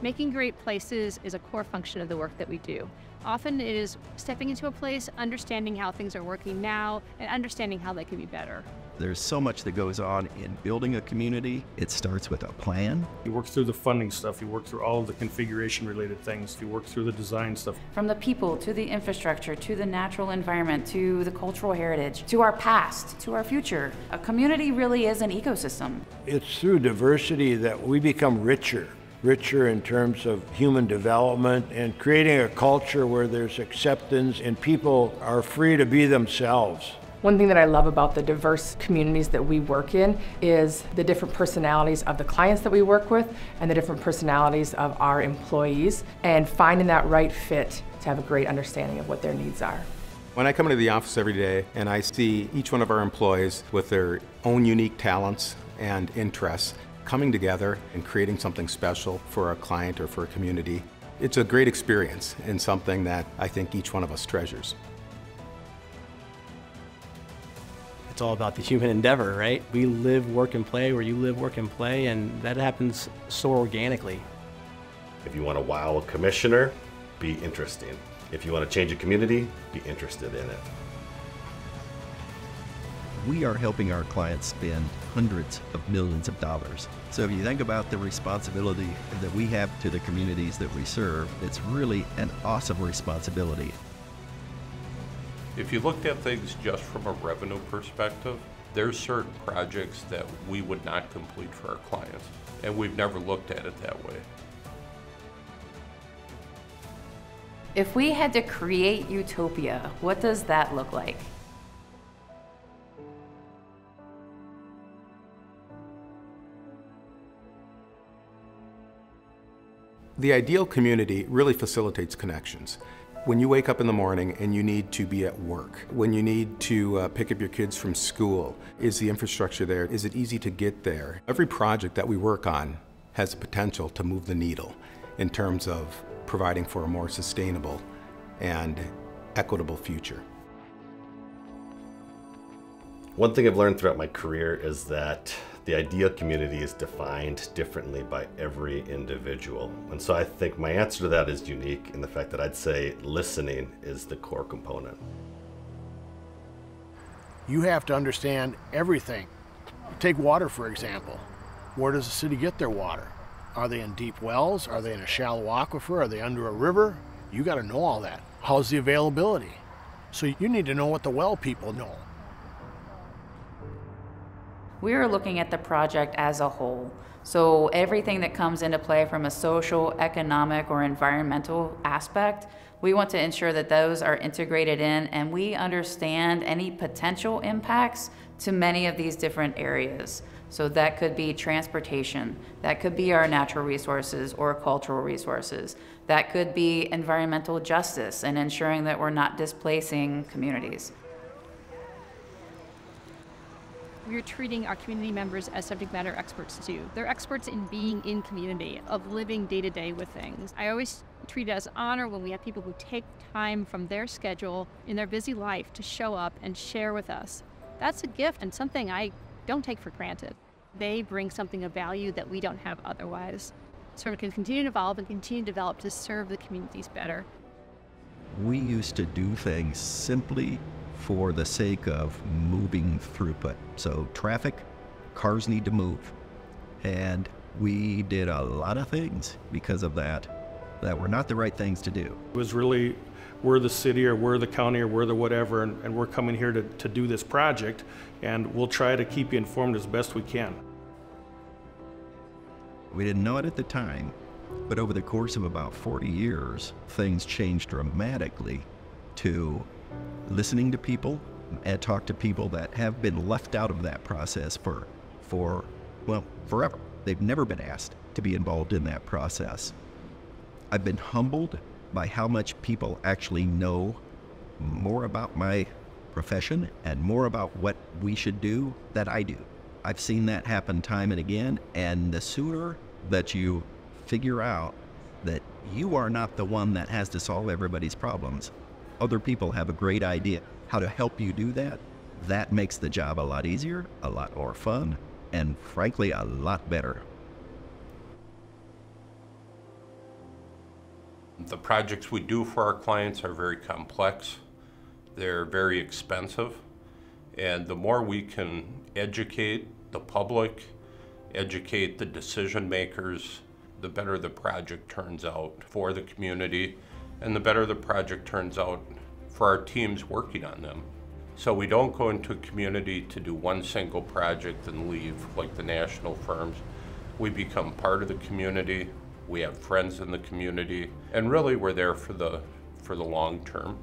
Making great places is a core function of the work that we do. Often it is stepping into a place, understanding how things are working now, and understanding how they can be better. There's so much that goes on in building a community. It starts with a plan. You work through the funding stuff, you work through all of the configuration related things, you work through the design stuff. From the people, to the infrastructure, to the natural environment, to the cultural heritage, to our past, to our future. A community really is an ecosystem. It's through diversity that we become richer in terms of human development and creating a culture where there's acceptance and people are free to be themselves. One thing that I love about the diverse communities that we work in is the different personalities of the clients that we work with and the different personalities of our employees, and finding that right fit to have a great understanding of what their needs are. When I come into the office every day and I see each one of our employees with their own unique talents and interests coming together and creating something special for a client or for a community, it's a great experience and something that I think each one of us treasures. It's all about the human endeavor, right? We live, work, and play where you live, work, and play, and that happens so organically. If you want to wow a commissioner, be interesting. If you want to change a community, be interested in it. We are helping our clients spend hundreds of millions of dollars. So if you think about the responsibility that we have to the communities that we serve, it's really an awesome responsibility. If you looked at things just from a revenue perspective, there's certain projects that we would not complete for our clients, and we've never looked at it that way. If we had to create utopia, what does that look like? The ideal community really facilitates connections. When you wake up in the morning and you need to be at work, when you need to pick up your kids from school, is the infrastructure there? Is it easy to get there? Every project that we work on has the potential to move the needle in terms of providing for a more sustainable and equitable future. One thing I've learned throughout my career is that the ideal community is defined differently by every individual. And so I think my answer to that is unique in the fact that I'd say listening is the core component. You have to understand everything. Take water, for example. Where does the city get their water? Are they in deep wells? Are they in a shallow aquifer? Are they under a river? You got to know all that. How's the availability? So you need to know what the well people know. We are looking at the project as a whole. So everything that comes into play from a social, economic, or environmental aspect, we want to ensure that those are integrated in and we understand any potential impacts to many of these different areas. So that could be transportation, that could be our natural resources or cultural resources, that could be environmental justice and ensuring that we're not displacing communities. We're treating our community members as subject matter experts too. They're experts in being in community, of living day to day with things. I always treat it as an honor when we have people who take time from their schedule in their busy life to show up and share with us. That's a gift and something I don't take for granted. They bring something of value that we don't have otherwise. So we can continue to evolve and continue to develop to serve the communities better. We used to do things simply for the sake of moving throughput. So traffic, cars need to move. And we did a lot of things because of that were not the right things to do. It was really, we're the city or we're the county or we're the whatever, and we're coming here to do this project, and we'll try to keep you informed as best we can. We didn't know it at the time, but over the course of about 40 years, things changed dramatically to listening to people and talk to people that have been left out of that process for well, forever. They've never been asked to be involved in that process. I've been humbled by how much people actually know more about my profession and more about what we should do than I do. I've seen that happen time and again, and the sooner that you figure out that you are not the one that has to solve everybody's problems, other people have a great idea how to help you do that. That makes the job a lot easier, a lot more fun, and frankly, a lot better. The projects we do for our clients are very complex. They're very expensive. And the more we can educate the public, educate the decision makers, the better the project turns out for the community, and the better the project turns out for our teams working on them. So we don't go into a community to do one single project and leave like the national firms. We become part of the community, we have friends in the community, and really we're there for the long term.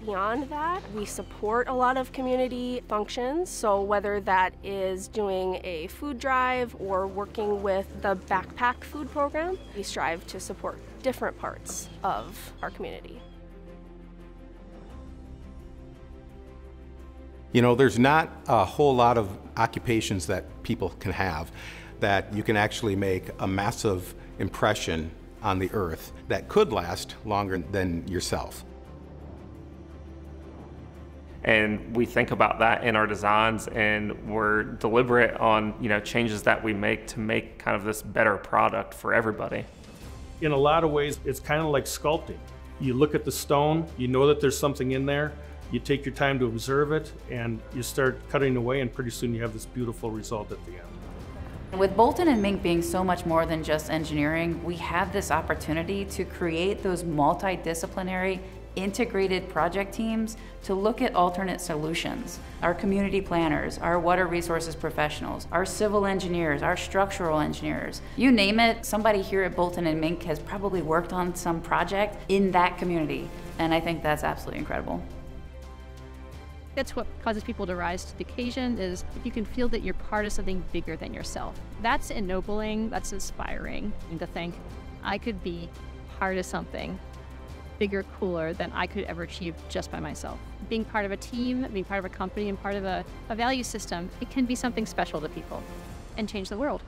Beyond that, we support a lot of community functions, so whether that is doing a food drive or working with the backpack food program, we strive to support different parts of our community. You know, there's not a whole lot of occupations that people can have that you can actually make a massive impression on the earth that could last longer than yourself. And we think about that in our designs, and we're deliberate on, changes that we make to make kind of this better product for everybody. In a lot of ways, it's kind of like sculpting. You look at the stone, you know that there's something in there, you take your time to observe it, and you start cutting away, and pretty soon you have this beautiful result at the end. With Bolton and Menk being so much more than just engineering, we have this opportunity to create those multidisciplinary, integrated project teams to look at alternate solutions. Our community planners, our water resources professionals, our civil engineers, our structural engineers, you name it, somebody here at Bolton and Menk has probably worked on some project in that community, and I think that's absolutely incredible. That's what causes people to rise to the occasion, is if you can feel that you're part of something bigger than yourself. That's ennobling, that's inspiring, and to think, I could be part of something bigger, cooler than I could ever achieve just by myself. Being part of a team, being part of a company, and part of a value system, it can be something special to people and change the world.